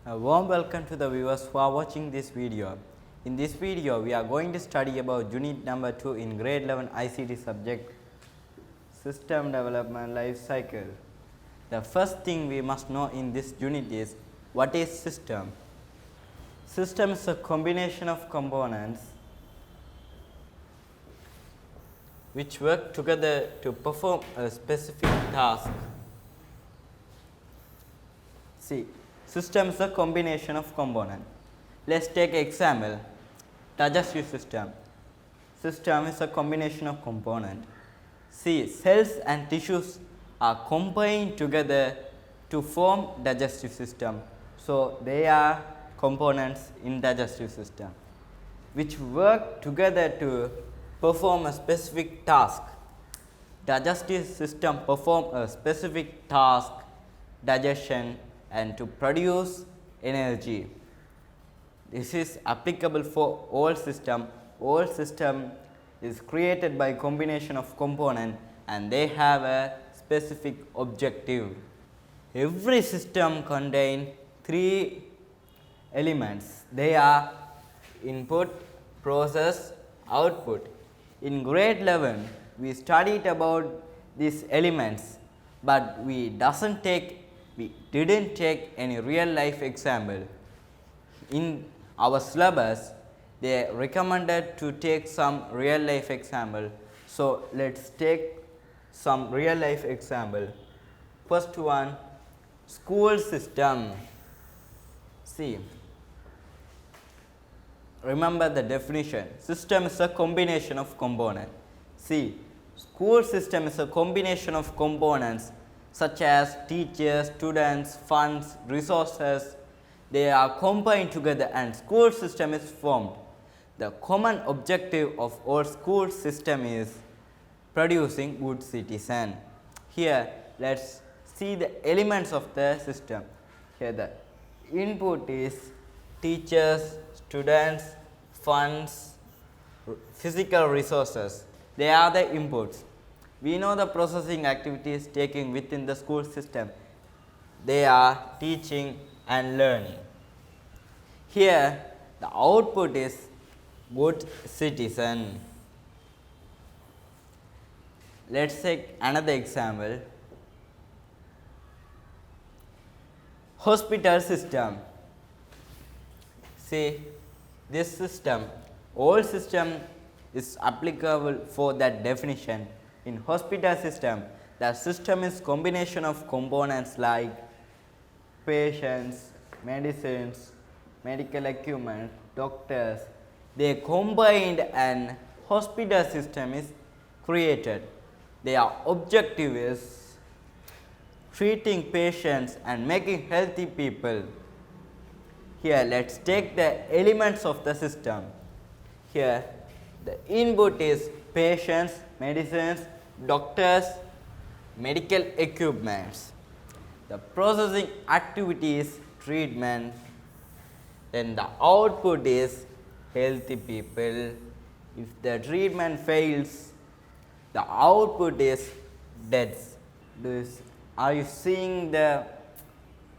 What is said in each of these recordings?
A warm welcome to the viewers who are watching this video. In this video, we are going to study about unit number 2 in grade 11 ICT subject System Development Life Cycle. The first thing we must know in this unit is what is system. System is a combination of components which work together to perform a specific task. See, system is a combination of components. Let's take example, digestive system. System is a combination of components. See, cells and tissues are combined together to form digestive system. So, they are components in digestive system which work together to perform a specific task. Digestive system perform a specific task, digestion, and to produce energy. This is applicable for all system. All system is created by combination of components and they have a specific objective. Every system contains 3 elements. They are input, process, output. In grade 11, we studied about these elements, but we didn't take any real life example. In our syllabus, they recommended to take some real life example. So, let us take some real life example. First one, school system. See, remember the definition. System is a combination of components. See, school system is a combination of components such as teachers, students, funds, resources. They are combined together and school system is formed. The common objective of all school system is producing good citizen. Here, let us see the elements of the system. Here the input is teachers, students, funds, physical resources. They are the inputs. We know the processing activities taken within the school system. They are teaching and learning. Here, the output is good citizen. Let us take another example. Hospital system. See, this system, all system is applicable for that definition. In hospital system, the system is combination of components like patients, medicines, medical equipment, doctors. They combined and hospital system is created. Their objective is treating patients and making healthy people. Here, let us take the elements of the system. Here, the input is patients, medicines, doctors, medical equipments. The processing activity is treatment. Then the output is healthy people. If the treatment fails, the output is deaths. Are you seeing the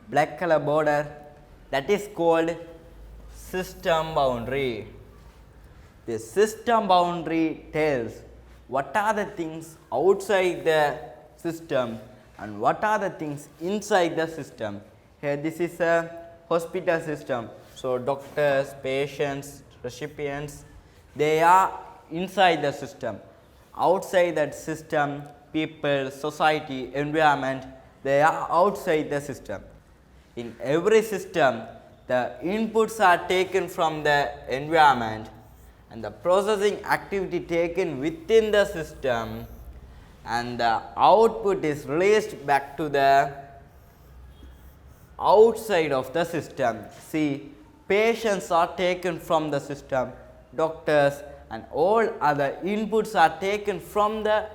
black color border? That is called system boundary. The system boundary tells what are the things outside the system and what are the things inside the system. Here this is a hospital system. So, doctors, patients, recipients, they are inside the system. Outside that system, people, society, environment, they are outside the system. In every system, the inputs are taken from the environment and the processing activity taken within the system and the output is released back to the outside of the system. See, patients are taken from the system, doctors and all other inputs are taken from the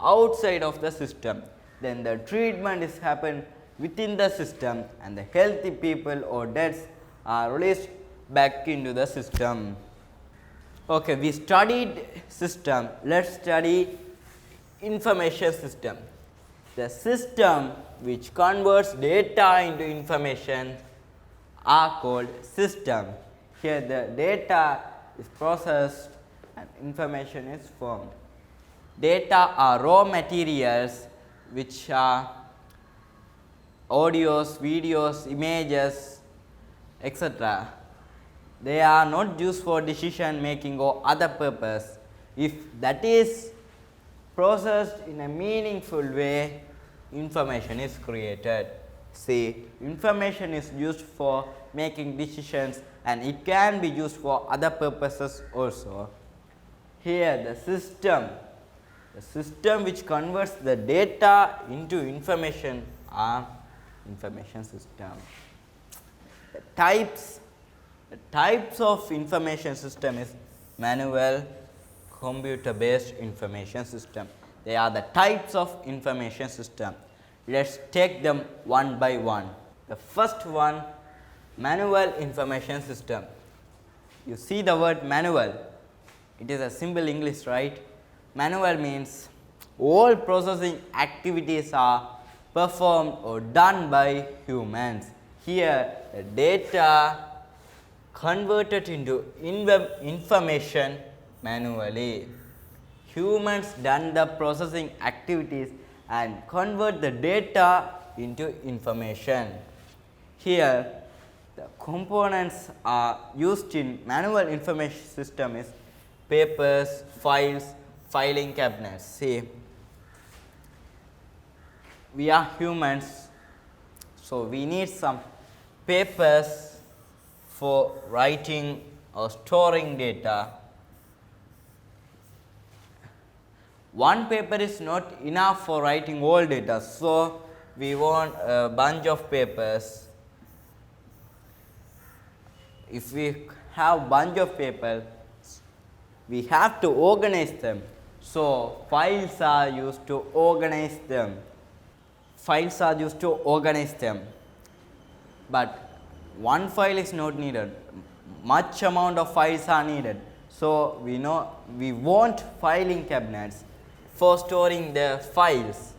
outside of the system. Then the treatment is happened within the system and the healthy people or deaths are released back into the system. Okay, we studied system. Let us study information system. The system which converts data into information are called system. Here the data is processed and information is formed. Data are raw materials which are audios, videos, images, etc. They are not used for decision making or other purpose. If that is processed in a meaningful way, information is created. See, information is used for making decisions and it can be used for other purposes also. Here the system which converts the data into information are information system. The types of information system is manual, computer based information system. They are the types of information system. Let us take them one by one. The first one, manual information system. You see the word manual, it is a simple English, right? Manual means all processing activities are performed or done by humans. Here the data converted into information manually. Humans done the processing activities and convert the data into information. Here the components are used in manual information system is papers, files, filing cabinets. See, we are humans, so we need some papers for writing or storing data. One paper is not enough for writing all data, so we want a bunch of papers. If we have bunch of papers, we have to organize them. So files are used to organize them. But one file is not needed. Much amount of files are needed. So we want filing cabinets for storing the files.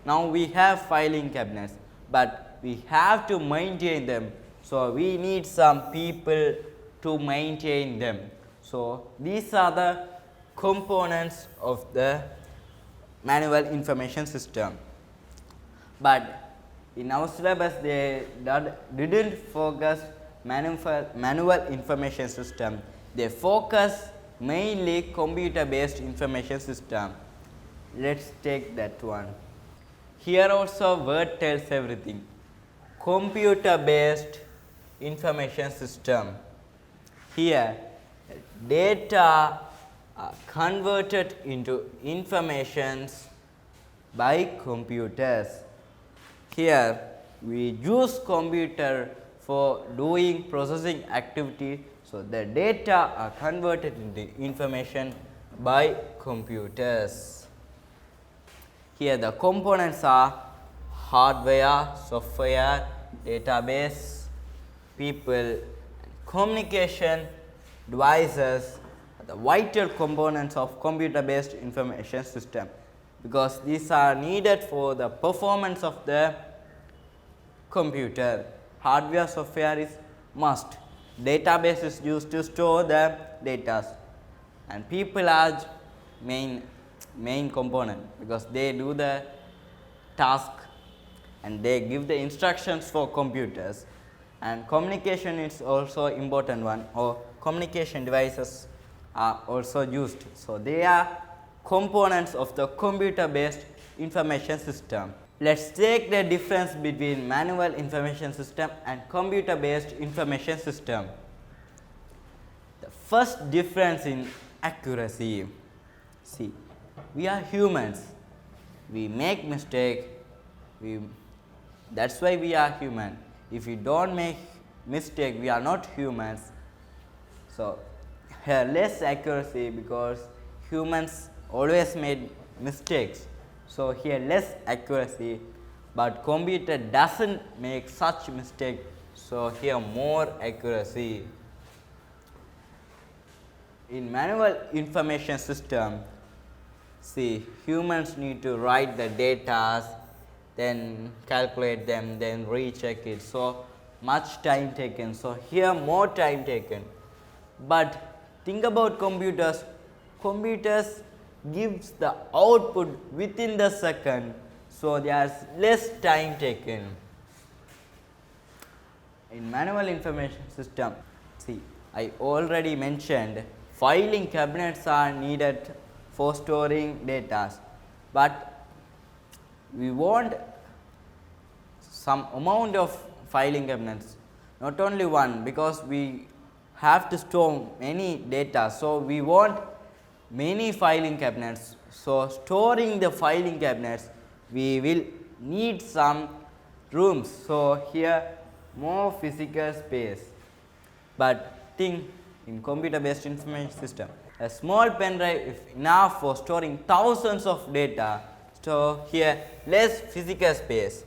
Now we have filing cabinets, but we have to maintain them. So we need some people to maintain them. So these are the components of the manual information system. But in our syllabus they didn't focus manual information system. They focus mainly computer based information system. Let's take that one. Here also word tells everything. Computer based information system. Here data are converted into informations by computers. Here we use computer for doing processing activity, so the data are converted into information by computers. Here the components are hardware, software, database, people, communication devices, the vital components of computer based information system, because these are needed for the performance of the computer. Hardware, software is must. Database is used to store the data, and people are main component because they do the task and they give the instructions for computers. And communication is also important one, or communication devices are also used. So they are components of the computer based information system. Let's take the difference between manual information system and computer based information system. The first difference in accuracy. See, we are humans, we make mistake, that's why we are human. If we don't make mistake, we are not humans. So here less accuracy because humans always made mistakes. So here less accuracy, but computer doesn't make such mistake, so here more accuracy. In manual information system, see, humans need to write the data, then calculate them, then recheck it. So much time taken. So, here more time taken, but think about computers. Computers gives the output within the second, so there is less time taken. In manual information system, see, I already mentioned filing cabinets are needed for storing data, but we want some amount of filing cabinets, not only one, because we have to store many data. So, we want many filing cabinets. So, storing the filing cabinets, we will need some rooms. So, here more physical space, but think in computer based information system, a small pen drive is enough for storing thousands of data. So, here less physical space.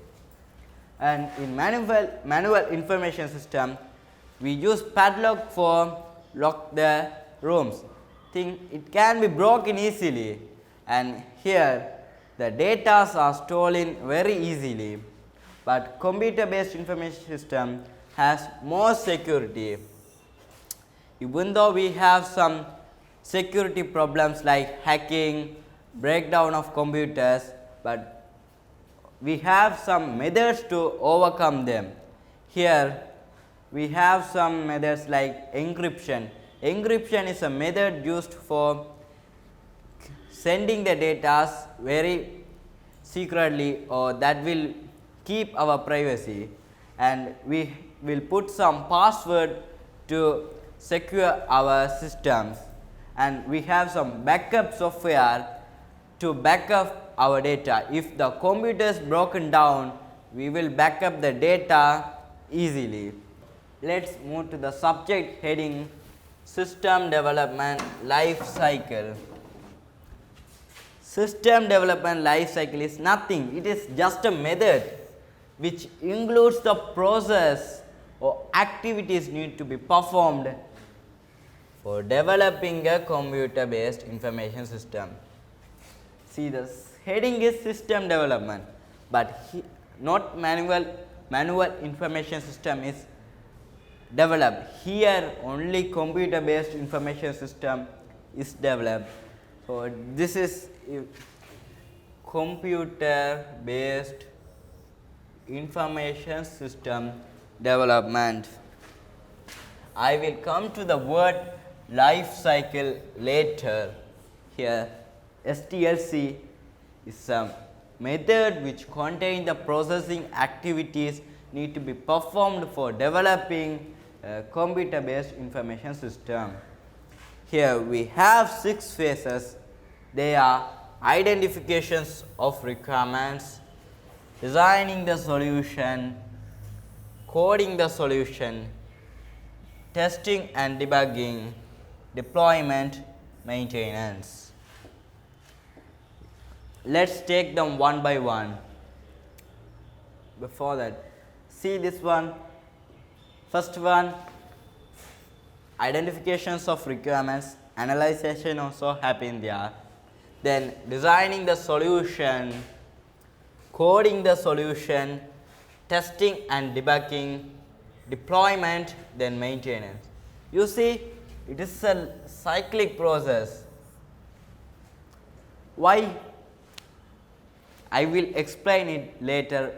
And in manual information system, we use padlock for lock the rooms. Think it can be broken easily, and here the data are stolen very easily, but computer based information system has more security. Even though we have some security problems like hacking, breakdown of computers, but we have some methods to overcome them. Here we have some methods like encryption. Encryption is a method used for sending the data very secretly, or that will keep our privacy, and we will put some password to secure our systems, and we have some backup software to back up our data. If the computer is broken down, we will back up the data easily. Let us move to the subject heading System Development Life Cycle. System development life cycle is nothing, it is just a method which includes the process or activities need to be performed for developing a computer based information system. See, the heading is system development, but not manual information system is developed. Here only computer based information system is developed. So, this is computer based information system development. I will come to the word life cycle later. Here SDLC is a method which contains the processing activities need to be performed for developing a computer based information system. Here we have 6 phases. They are identifications of requirements, designing the solution, coding the solution, testing and debugging, deployment, maintenance. Let us take them one by one. Before that, see this one. First one, identifications of requirements, analyzation also happen there. Then designing the solution, coding the solution, testing and debugging, deployment, then maintenance. You see, it is a cyclic process. Why? I will explain it later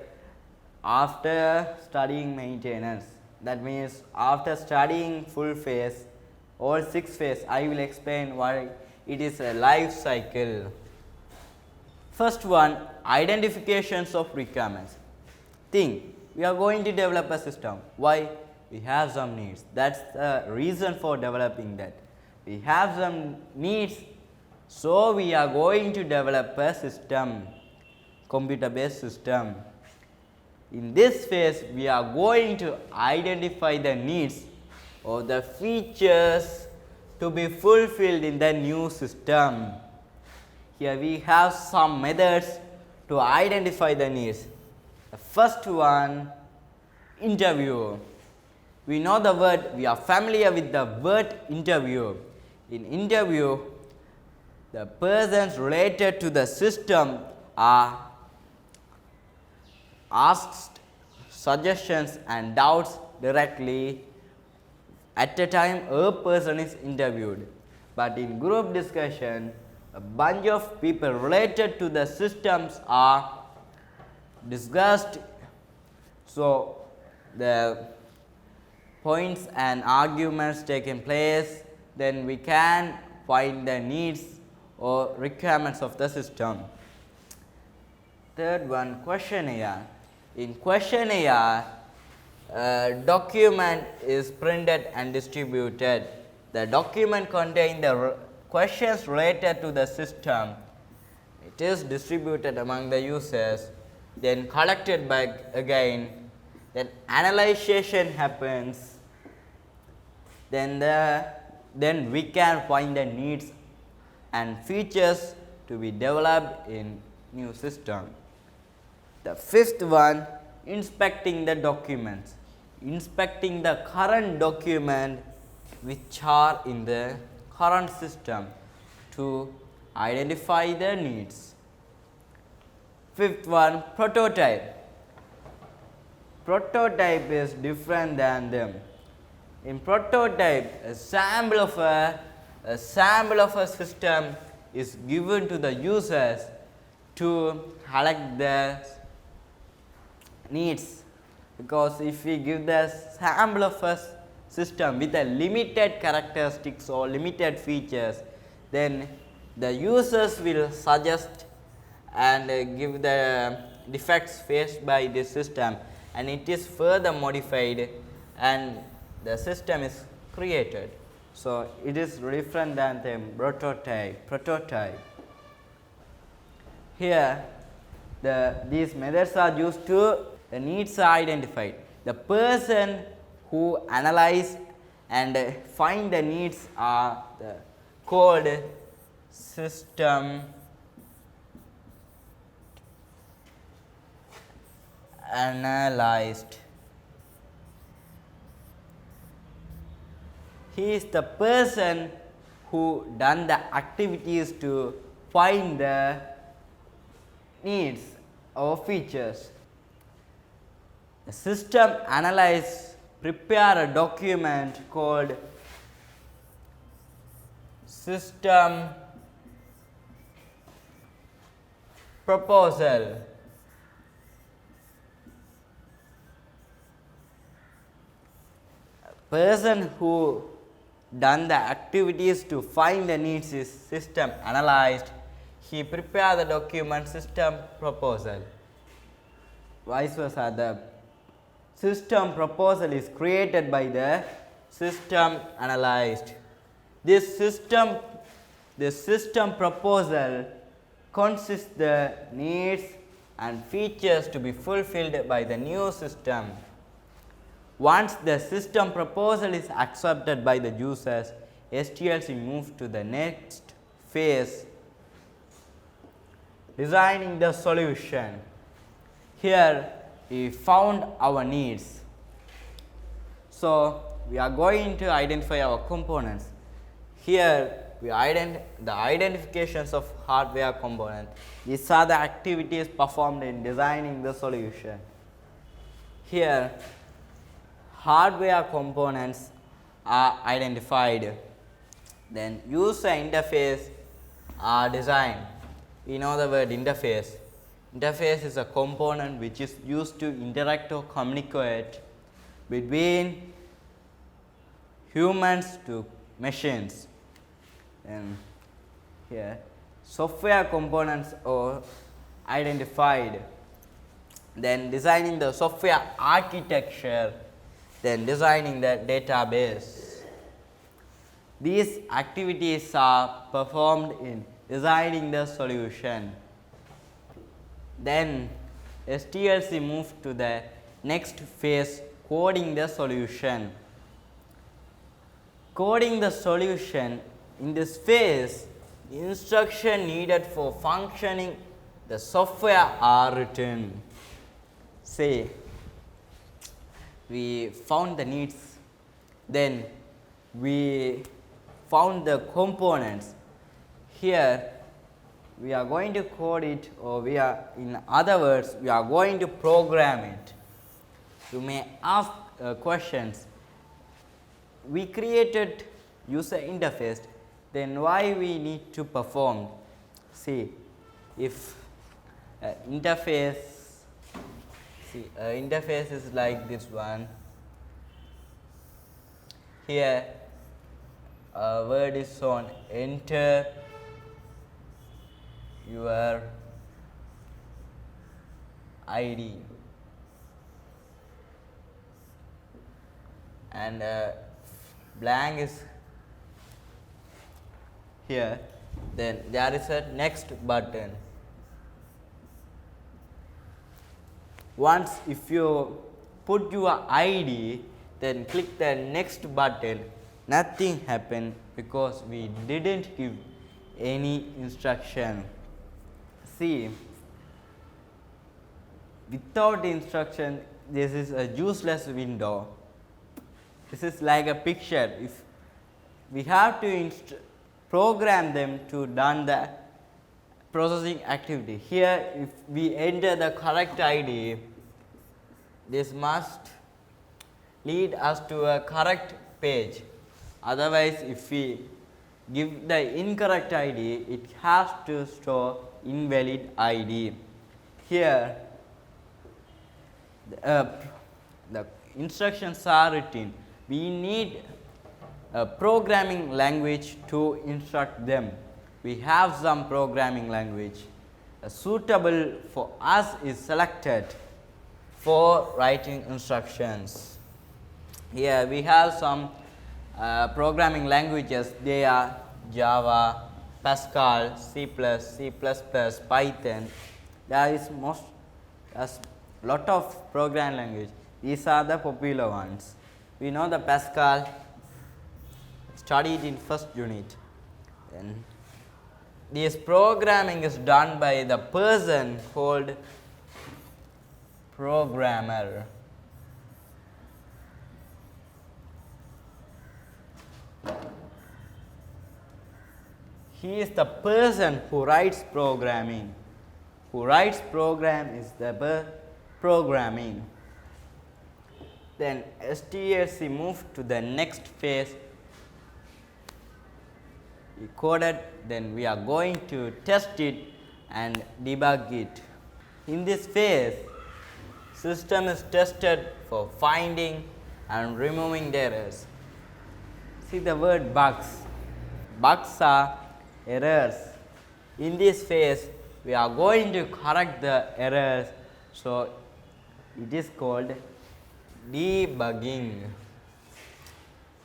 after studying maintenance. That means after studying full phase, all 6 phases, I will explain why it is a life cycle. First one, identifications of requirements. Think, we are going to develop a system. Why? We have some needs. That's the reason for developing that. We have some needs, so we are going to develop a system, computer based system. In this phase, we are going to identify the needs or the features to be fulfilled in the new system. Here we have some methods to identify the needs. The first one, interview. We know the word, we are familiar with the word interview. In interview, the persons related to the system are asked suggestions and doubts directly at a time a person is interviewed. But in group discussion, a bunch of people related to the systems are discussed. So, the points and arguments taking place, then we can find the needs or requirements of the system. Third one, questionnaire. In questionnaire, a document is printed and distributed. The document contains the questions related to the system. It is distributed among the users, then collected back again, then analyzation happens, then we can find the needs and features to be developed in new system. The fifth one, inspecting the documents. Inspecting the current document which are in the current system to identify the needs. Fifth one, prototype. Prototype is different than them. In prototype, a sample of a system is given to the users to collect the needs, because if we give the sample of a system with a limited characteristics or limited features, then the users will suggest and give the defects faced by this system, and it is further modified and the system is created. So, it is different than the prototype. Here, these methods are used to the needs are identified. The person who analyze and find the needs are called system analyst. He is the person who done the activities to find the needs or features. The system analyst prepare a document called system proposal. A person who done the activities to find the needs is system analyzed. He prepare the document system proposal. Vice versa, the system proposal is created by the system analyzed. This system proposal consists the needs and features to be fulfilled by the new system. Once the system proposal is accepted by the users, SDLC moves to the next phase, designing the solution. Here we found our needs. So, we are going to identify our components. Here we the identifications of hardware components. These are the activities performed in designing the solution. Here hardware components are identified. Then user interface are designed. We know the word interface. Interface is a component which is used to interact or communicate between humans to machines. And here software components are identified. Then designing the software architecture, then designing the database. These activities are performed in designing the solution. Then SDLC moved to the next phase, coding the solution. Coding the solution, in this phase, instruction needed for functioning the software are written. Say, we found the needs, then we found the components. Here we are going to code it, or in other words, we are going to program it. You may ask questions. We created user interface, then why we need to perform? See, if interface, interface is like this one. Here a word is shown, enter your ID, and blank is here, then there is a next button. Once if you put your ID, then click the next button, nothing happened because we didn't give any instruction. See, without instruction, this is a useless window. This is like a picture. If we have to program them to done the processing activity. Here, if we enter the correct ID, this must lead us to a correct page. Otherwise, if we give the incorrect ID, it has to store invalid ID. Here, the instructions are written. We need a programming language to instruct them. We have some programming language suitable for us is selected for writing instructions. Here we have some programming languages. They are Java, Pascal, C++, C++, Python. There is lot of programming language. These are the popular ones. We know the Pascal, studied in first unit. Then this programming is done by the person called programmer. He is the person who writes programming. Who writes program is the programming. Then SDLC moved to the next phase. We coded, then we are going to test it and debug it. In this phase, system is tested for finding and removing the errors. See the word bugs. Bugs are errors. In this phase, we are going to correct the errors, so it is called debugging.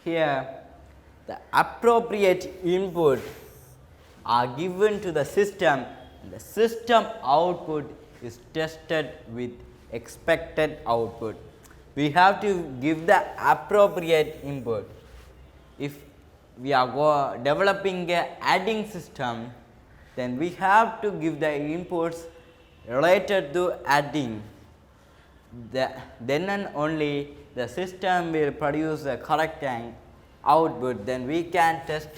Here, the appropriate input are given to the system, and the system output is tested with expected output. We have to give the appropriate input. If we are developing a adding system, then we have to give the inputs related to adding. Then and only the system will produce the correct output. Then we can test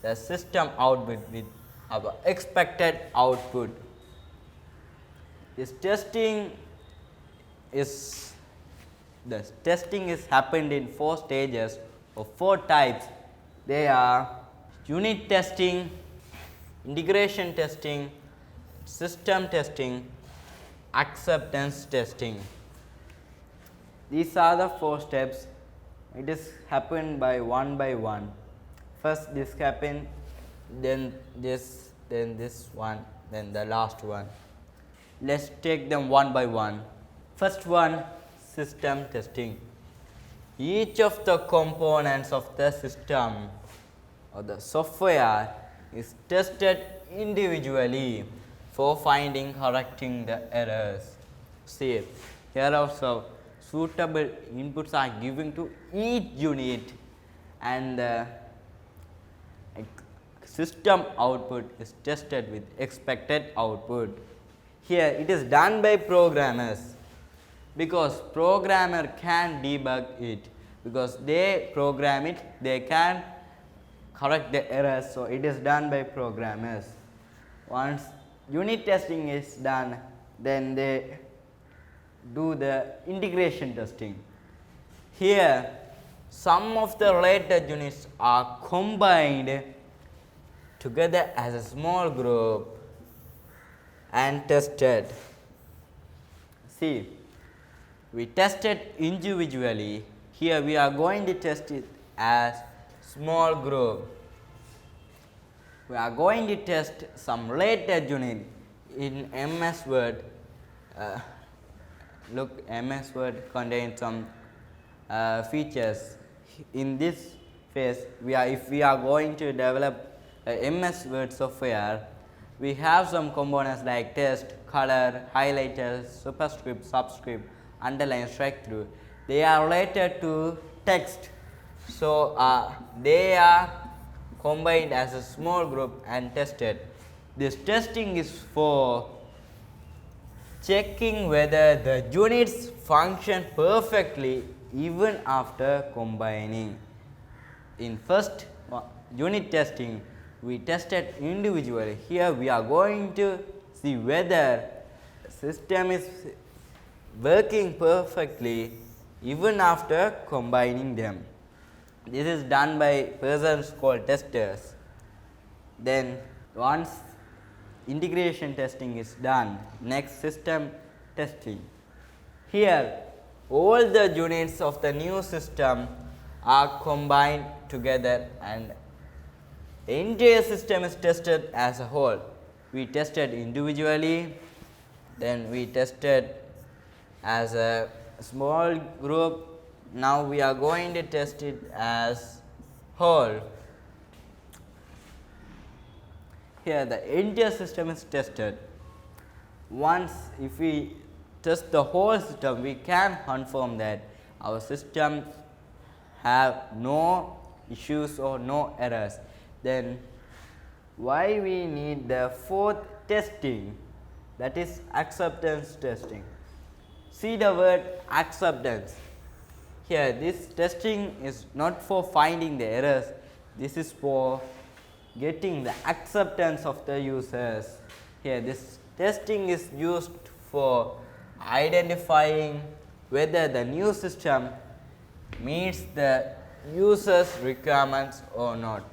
the system output with our expected output. This testing is happened in 4 stages or 4 types. They are unit testing, integration testing, system testing, acceptance testing. These are the 4 steps. It is happened by one. First this happened, then this one, then the last one. Let's take them one by one. First one, system testing. Each of the components of the system or the software is tested individually for finding, correcting the errors. See, here also suitable inputs are given to each unit, and the system output is tested with expected output. Here it is done by programmers, because programmer can debug it, because they program it, they can correct the errors, so it is done by programmers. Once unit testing is done, then they do the integration testing. Here, some of the related units are combined together as a small group and tested. See, we tested individually. Here we are going to test it as small group. We are going to test some related unit in MS Word. Look, MS Word contains some features. In this phase, if we are going to develop a MS Word software, we have some components like text, color, highlighters, superscript, subscript, underline, strike through. They are related to text. So, they are combined as a small group and tested. This testing is for checking whether the units function perfectly even after combining. In first unit testing, we tested individually. Here we are going to see whether the system is working perfectly even after combining them. This is done by persons called testers. Then once integration testing is done, next system testing. Here all the units of the new system are combined together and the entire system is tested as a whole. We tested individually, then we tested as a small group. Now we are going to test it as whole. Here the entire system is tested. Once if we test the whole system, we can confirm that our system have no issues or no errors. Then why we need the fourth testing, that is acceptance testing. See the word acceptance. Here this testing is not for finding the errors, this is for getting the acceptance of the users. Here this testing is used for identifying whether the new system meets the users requirements or not.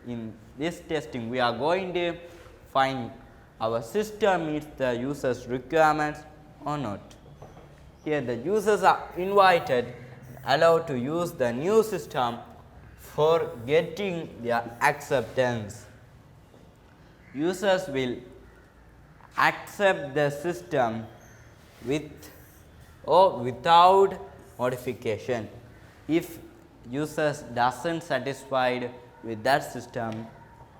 In this testing, we are going to find our system meets the users requirements or not. Here the users are invited, allowed to use the new system for getting their acceptance. Users will accept the system with or without modification. If users doesn't satisfied with that system,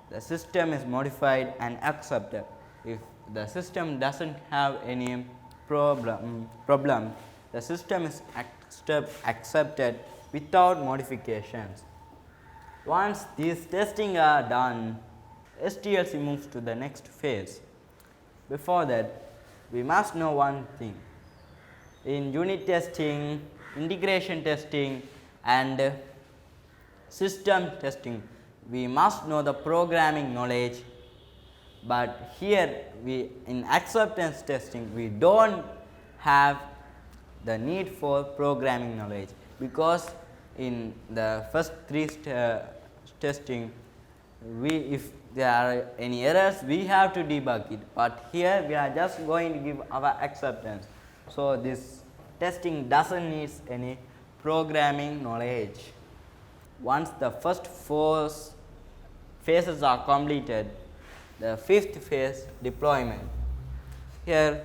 the system is modified and accepted. If the system doesn't have any problem, the system is accepted without modifications. Once these testing are done, SDLC moves to the next phase. Before that, we must know one thing. In unit testing, integration testing and system testing, we must know the programming knowledge, but here in acceptance testing we don't have the need for programming knowledge, because in the first three testing, if there are any errors we have to debug it, but here we are just going to give our acceptance. So this testing doesn't need any programming knowledge. Once the first four phases are completed, the fifth phase, deployment. Here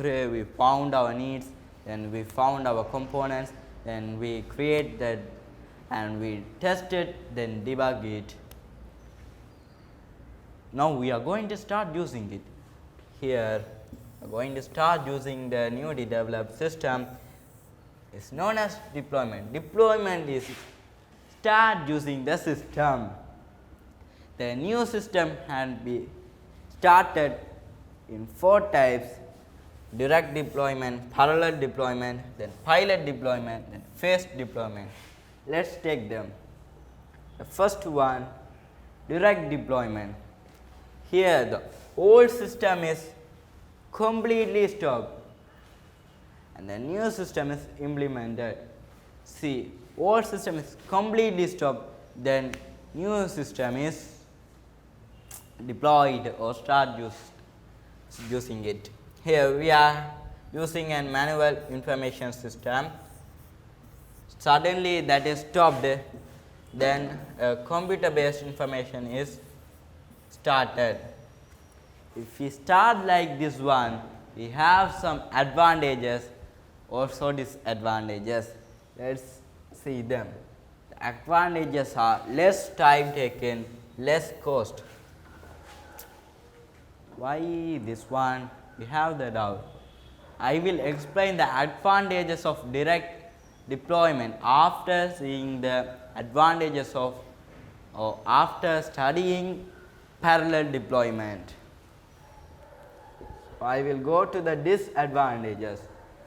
we found our needs, then we found our components, then we create that and we test it, then debug it. Now we are going to start using it. Here we are going to start using the newly developed system. It's known as deployment. Deployment is start using the system. The new system can be started in 4 types: direct deployment, parallel deployment, then pilot deployment, then phased deployment. Let's take them. The first one, direct deployment. Here the old system is completely stopped. and the new system is implemented. See, old system is completely stopped, then new system is deployed or start using it. Here we are using a manual information system. Suddenly that is stopped, then computer based information is started. If we start like this one, we have some advantages, also disadvantages. Let us see them. The advantages are less time taken, less cost. Why this one? We have the doubt. I will explain the advantages of direct deployment after seeing the advantages of or after studying parallel deployment. I will go to the disadvantages.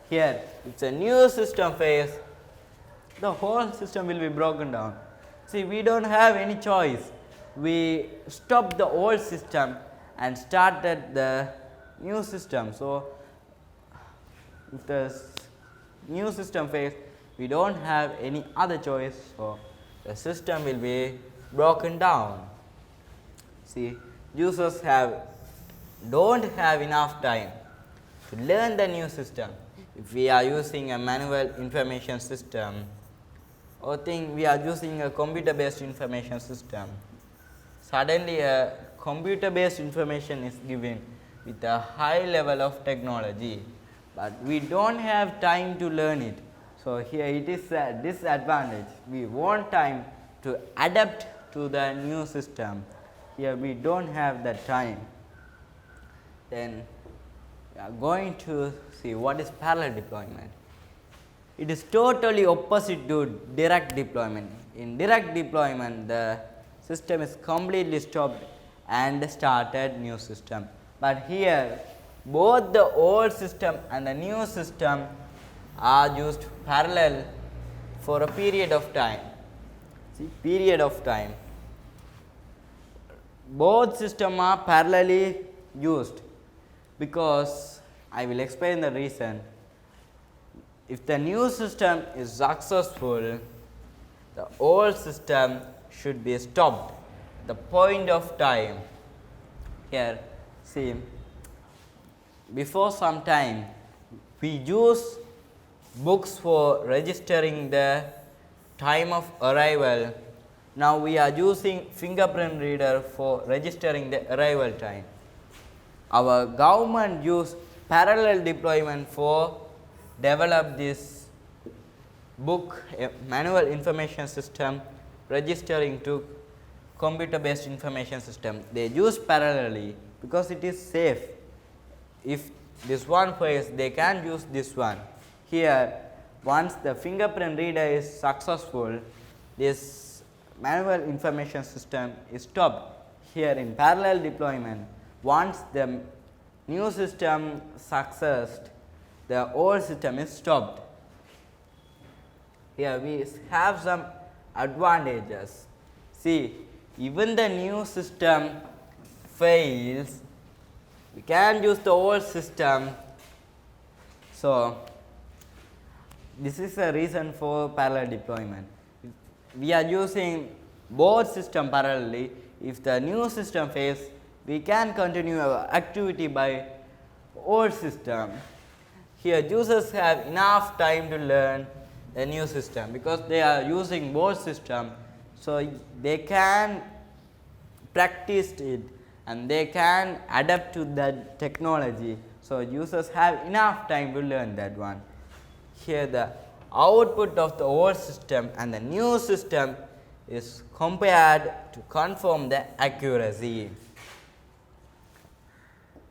Here, it's a new system phase, the whole system will be broken down. See, we don't have any choice. We stopped the old system and started the new system. So, if the new system phase, we don't have any other choice. So, the system will be broken down. See, users don't have enough time to learn the new system. If we are using a manual information system, or think we are using a computer based information system, suddenly a computer based information is given with a high level of technology, but we don't have time to learn it. So, here it is a disadvantage. We want time to adapt to the new system. Here we don't have that time. Then we are going to see what is parallel deployment. It is totally opposite to direct deployment. In direct deployment, the system is completely stopped and started new system. But here, both the old system and the new system are used parallel for a period of time. See, period of time. Both systems are parallelly used, because I will explain the reason. If the new system is successful, the old system should be stopped at the point of time. Here, see, before some time, we use books for registering the time of arrival. Now we are using fingerprint reader for registering the arrival time. Our government used parallel deployment for develop this book, a manual information system registering to computer based information system. They use parallelly because it is safe. If this one fails, they can use this one. Here, once the fingerprint reader is successful, this manual information system is stopped. Here in parallel deployment, once the new system successed, the old system is stopped. Here we have some advantages. See, even the new system fails, we can use the old system. So, this is a reason for parallel deployment. We are using both systems parallelly. If the new system fails, we can continue our activity by old system. Here users have enough time to learn the new system, because they are using both system. So, they can practice it and they can adapt to that technology. So, users have enough time to learn that one. Here the output of the old system and the new system is compared to confirm the accuracy.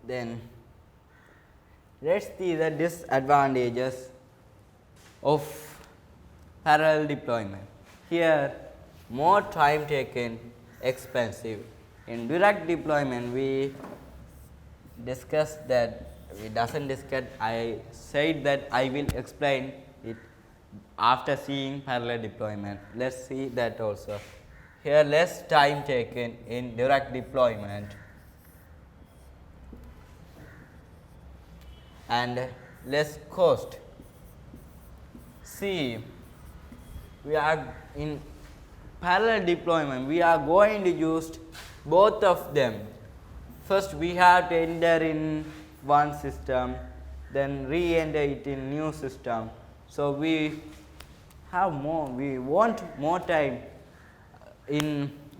Then let us see the disadvantages of parallel deployment. Here, more time taken, expensive. In direct deployment, we discussed that, we doesn't discuss, I said that I will explain it after seeing parallel deployment. Let us see that also. Here, less time taken in direct deployment and less cost. See, we are in parallel deployment, we are going to use both of them. First we have to enter in one system, then re-enter it in new system. So we want more time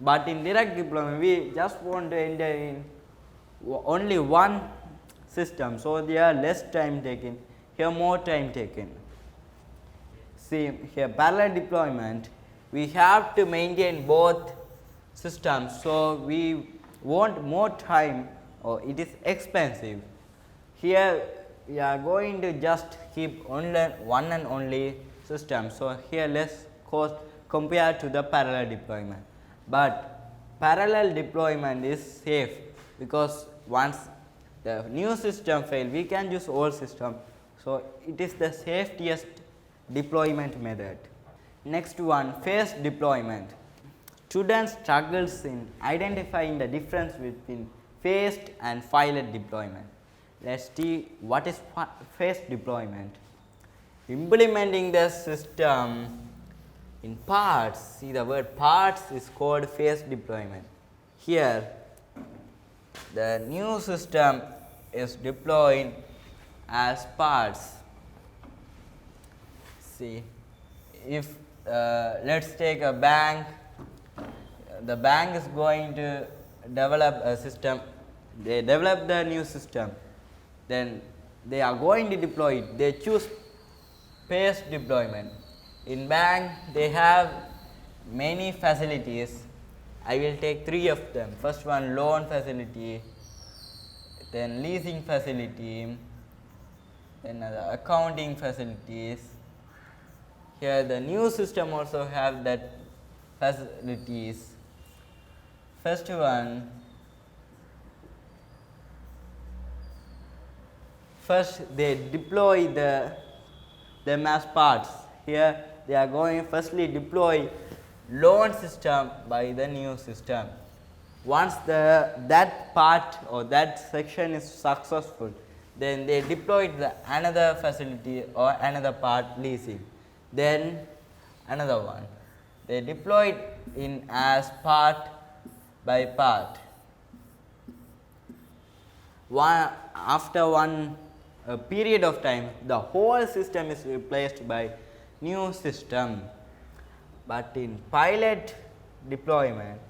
but in direct deployment we just want to enter in only one system. So there are less time taken, here more time taken. See here parallel deployment, we have to maintain both systems, so we want more time or it is expensive. Here we are going to just keep only one and only system, so here less cost compared to the parallel deployment. But parallel deployment is safe because once the new system fail, we can use old system, so it is the safest deployment method. Next one, phased deployment. Students struggles in identifying the difference between phased and filet deployment. Let us see what is phased deployment. Implementing the system in parts, see the word parts is called phased deployment. Here the new system is deployed as parts. See, if let us take a bank, the bank is going to develop a system, they develop the new system, then they are going to deploy it, they choose phased deployment. In bank they have many facilities, I will take 3 of them. First one, loan facility, then leasing facility, then accounting facilities. Here the new system also have that facilities. First one, first they deploy them as parts. Here they are going firstly deploy loan system by the new system. Once that part or that section is successful, then they deploy another facility or another part, leasing, then another one. They deployed in as part by part. After one period of time, the whole system is replaced by new system. But in pilot deployment,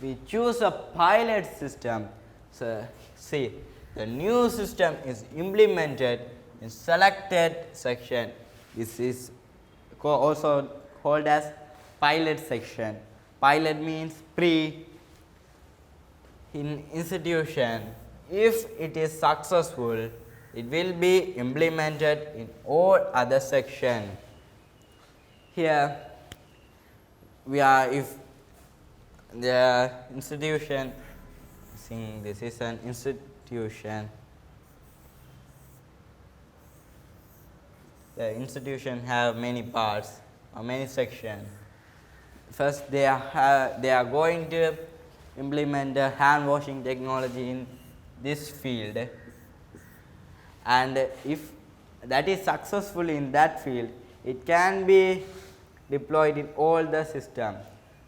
we choose a pilot system. So see, the new system is implemented in selected section. This is also called as pilot section. Pilot means pre. In institution, if it is successful, it will be implemented in all other section. Here we are, if the institution, this is an institution, the institution have many parts or many sections. First they are going to implement the hand washing technology in this field, and if that is successful in that field, it can be deployed in all the system.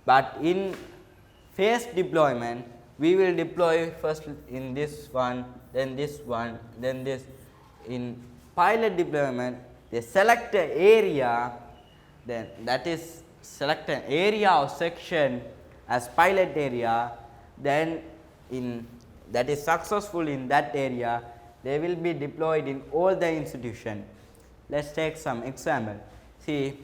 But in phased deployment, we will deploy first in this one, then this one, then this. In pilot deployment, they select an area, then that is select an area or section as pilot area, then in that is successful in that area, they will be deployed in all the institution. Let us take some example. See,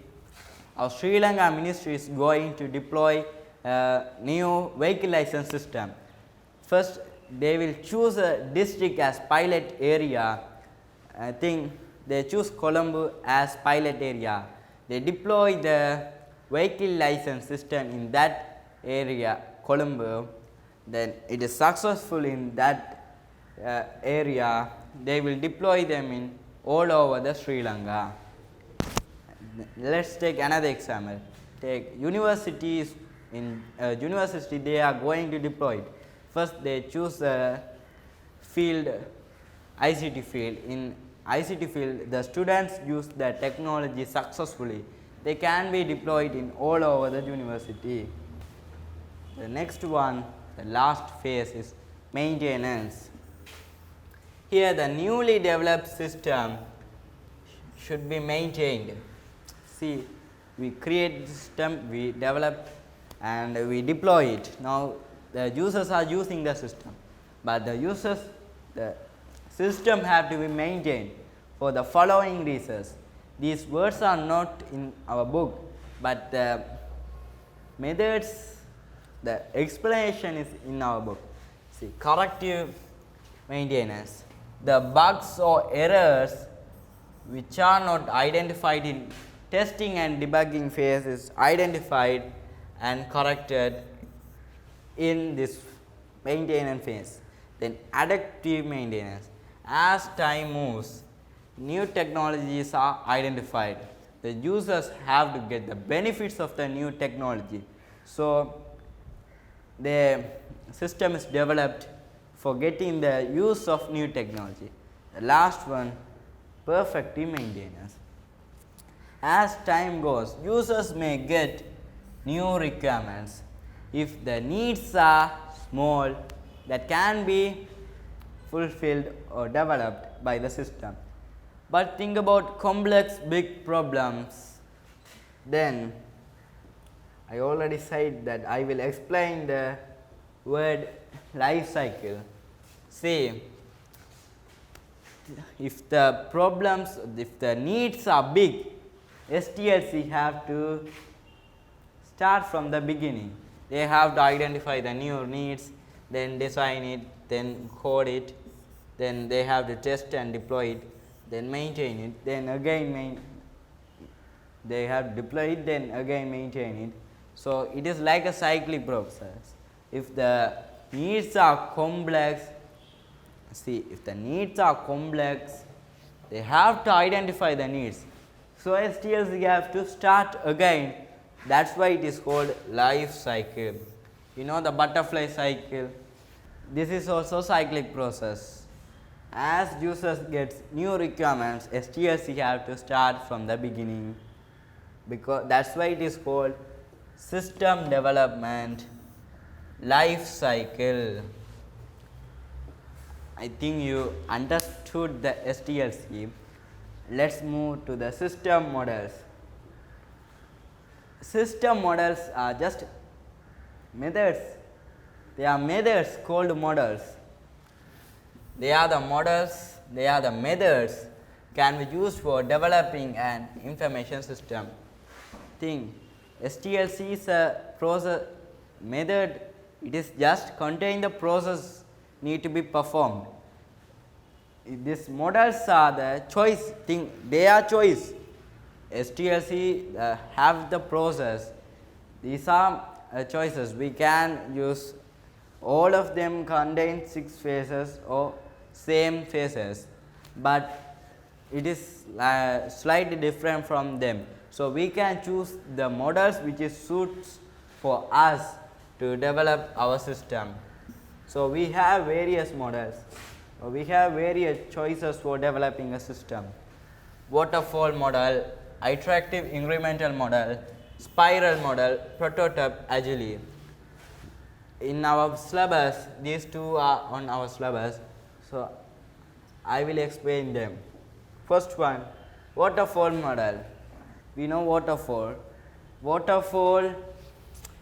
our Sri Lanka ministry is going to deploy a new vehicle license system. First they will choose a district as pilot area. I think they choose Colombo as pilot area. They deploy the vehicle license system in that area, Colombo. Then it is successful in that area, they will deploy them in all over the Sri Lanka. Let us take another example. Take universities. In university, they are going to deploy it. First they choose a field, ICT field. In ICT field, the students use the technology successfully. They can be deployed in all over the university. The next one, the last phase is maintenance. Here the newly developed system should be maintained. See, we create the system, we develop and we deploy it. Now the users are using the system, but the system have to be maintained for the following reasons. These words are not in our book, but the methods, the explanation is in our book. See, corrective maintenance. The bugs or errors which are not identified in testing and debugging phase is identified and corrected in this maintenance phase. Then adaptive maintenance. As time moves, new technologies are identified. The users have to get the benefits of the new technology. So the system is developed for getting the use of new technology. The last one, perfective maintenance. As time goes, users may get new requirements. If the needs are small, that can be fulfilled or developed by the system. But think about complex big problems, then I already said that I will explain the word life cycle. See, if the problems, if the needs are big, SDLC have to start from the beginning. They have to identify the new needs, then design it, then code it, then they have to test and deploy it, then maintain it, then again they have to deploy it, then again maintain it. So it is like a cyclic process. If the needs are complex, see, if the needs are complex, they have to identify the needs. So SDLC have to start again. That's why it is called life cycle. You know the butterfly cycle. This is also cyclic process. As users get new requirements, SDLC have to start from the beginning, because that's why it is called system development life cycle. I think you understood the SDLC. Let's move to the system models. System models are just methods. They are methods called models. They are the models, they are the methods can be used for developing an information system. Think, SDLC is a process method, it is just contain the process need to be performed. These models are the choice thing, they are choice. SDLC have the process, these are choices. We can use all of them contain 6 phases or same phases, but it is slightly different from them. So we can choose the models which is suits for us to develop our system. So we have various models, we have various choices for developing a system. Waterfall model, iterative incremental model, spiral model, prototype, agile. In our syllabus, these two are on our syllabus, so I will explain them. First one, waterfall model. We know waterfall. Waterfall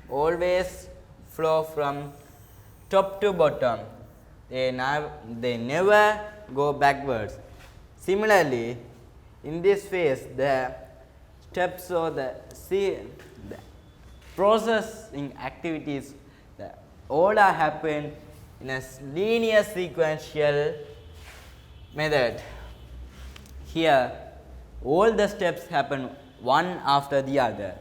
always flow from top to bottom. They never go backwards. Similarly, in this phase, the steps or the processing activities, all are happen in a linear sequential method. Here, all the steps happen one after the other.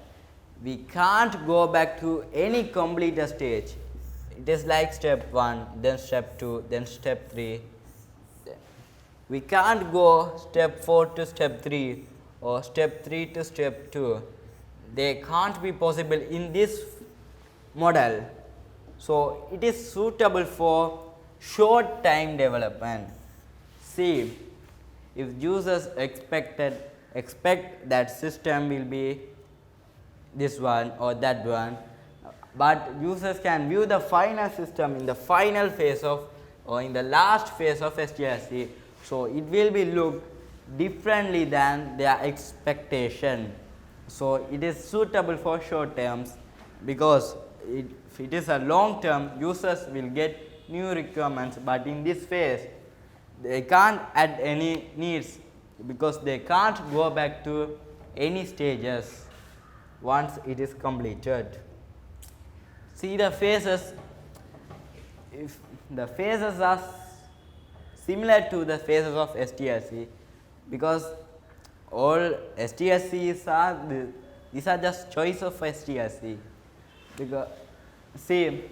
We can't go back to any complete stage. It is like step 1, then step 2, then step 3. We can't go step 4 to step 3 or step 3 to step 2. They can't be possible in this model. So it is suitable for short time development. See, if users expect that system will be this one or that one, but users can view the final system in the final phase of or in the last phase of SDLC. So, it will be looked differently than their expectation. So, it is suitable for short terms, because if it is a long term, users will get new requirements, but in this phase they can't add any needs, because they can't go back to any stages once it is completed. See the phases, if the phases are similar to the phases of SDLC, because all SDLCs are these are just choice of SDLC. Because see,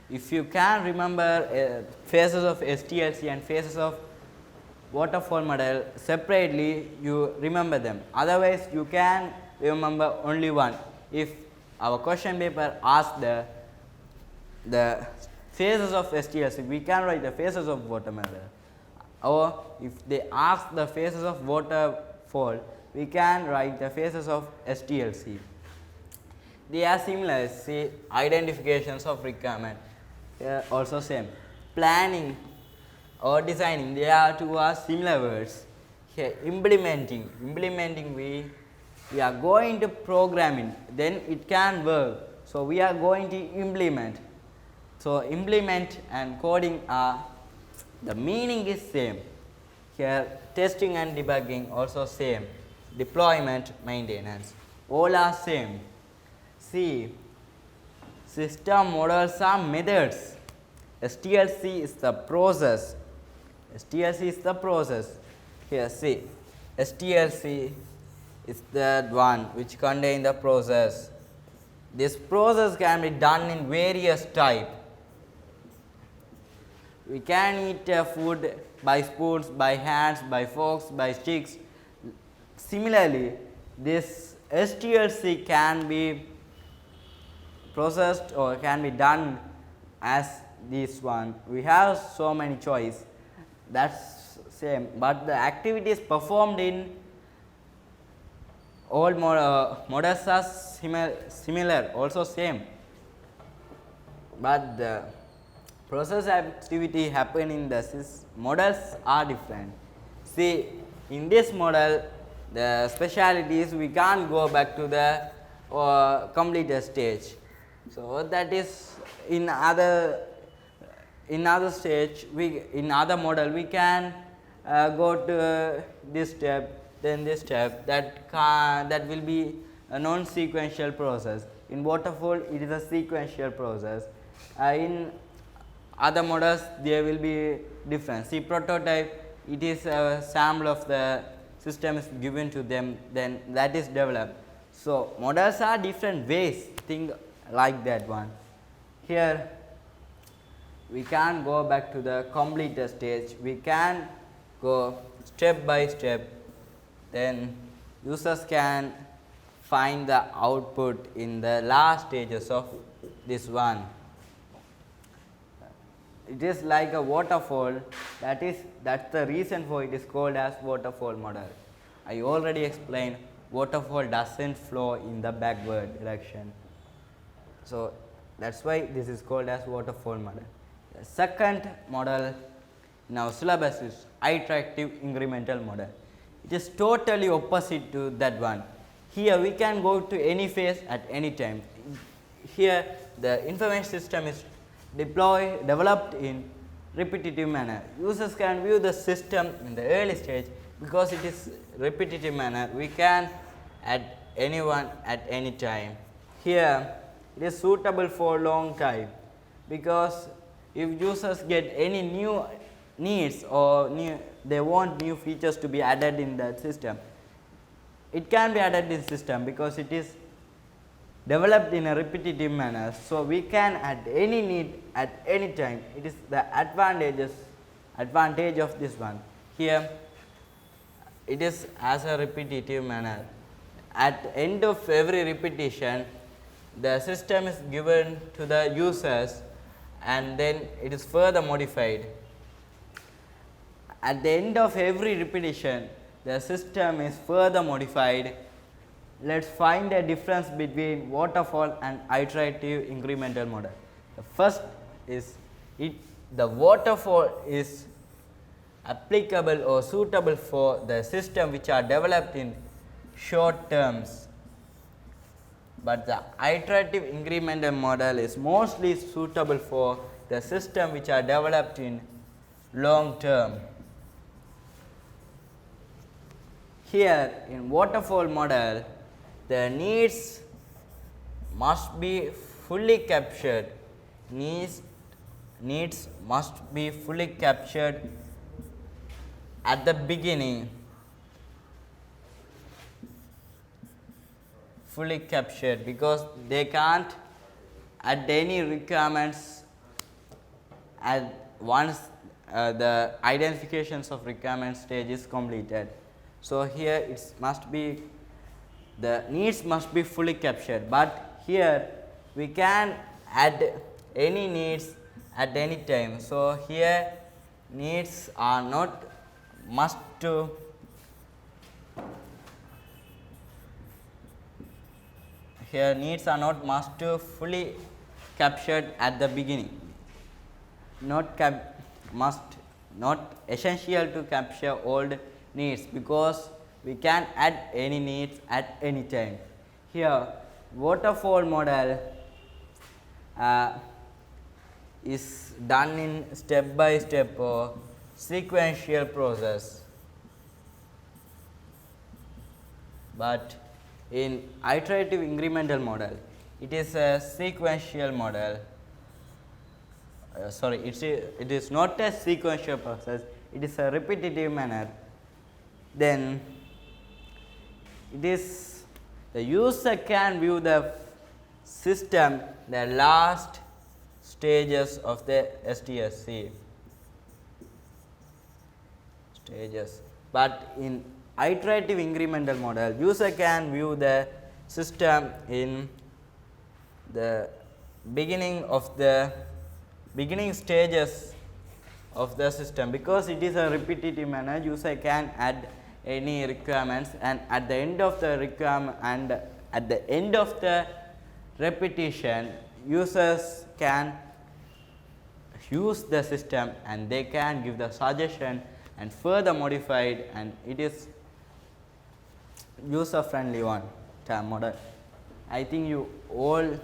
if you can remember phases of SDLC and phases of waterfall model separately, you remember them. Otherwise, you can remember only one. If our question paper asks the phases of SDLC, we can write the phases of waterfall. Or if they ask the phases of waterfall, we can write the phases of SDLC. They are similar. See, identifications of requirement, also same. Planning or designing, they are two are similar words. Here implementing we are going to programming, then it can work. So, we are going to implement. So, implement and coding are, the meaning is same. Here testing and debugging also same. Deployment, maintenance, all are same. See, system models are methods. SDLC is the process. SDLC is the process. Here see, SDLC is the one which contain the process. This process can be done in various type. We can eat food by spoons, by hands, by forks, by sticks. Similarly, this SDLC can be processed or can be done as this one. We have so many choice, that's same, but the activities performed in all models are similar, also same, but the process activity happen in the models are different. See, in this model, the specialities we can't go back to the completed stage. So, that is in other stage, in other model we can go to this step, then this step, that will be a non-sequential process. In waterfall, it is a sequential process. In other models, there will be different. See, prototype, it is a sample of the system is given to them, then that is developed. So, models are different ways, think like that one. Here, we can go back to the completed stage, we can go step by step, then users can find the output in the last stages of this one. It is like a waterfall, that's the reason for it is called as waterfall model. I already explained waterfall doesn't flow in the backward direction. So, that is why this is called as waterfall model. The second model in our syllabus is iterative incremental model. It is totally opposite to that one. Here we can go to any phase at any time. Here the information system is developed in repetitive manner. Users can view the system in the early stage, because it is repetitive manner, we can add anyone at any time. Here it is suitable for long time, because if users get any new needs or they want new features to be added in that system, it can be added in system, because it is developed in a repetitive manner. So, we can add any need at any time. It is the advantage of this one. Here it is as a repetitive manner. At end of every repetition, the system is given to the users and then it is further modified. at the end of every repetition, the system is further modified. Let's find a difference between waterfall and iterative incremental model. The first is the waterfall is applicable or suitable for the system which are developed in short terms, but the iterative incremental model is mostly suitable for the system which are developed in long term. Here in waterfall model, the needs must be fully captured. Needs must be fully captured at the beginning. Fully captured because they can't add any requirements at once the identifications of requirement stage is completed. So, here it must be the needs must be fully captured, but here we can add any needs at any time. So, here needs are not must to here needs are not must to fully captured at the beginning, not essential to capture all needs because we can add any needs at any time. Here waterfall model is done in step by step or sequential process, but in iterative incremental model it is a sequential model. It is not a sequential process, it is a repetitive manner. Then it is the user can view the system the last stages of the SDLC stages, but in iterative incremental model user can view the system in the beginning stages of the system, because it is a repetitive manner. User can add any requirements, and at the end of the requirement and at the end of the repetition users can use the system and they can give the suggestion and further modified, and it is user friendly one time model. I think you all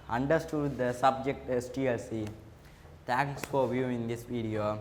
understood the subject SDLC. Thanks for viewing this video.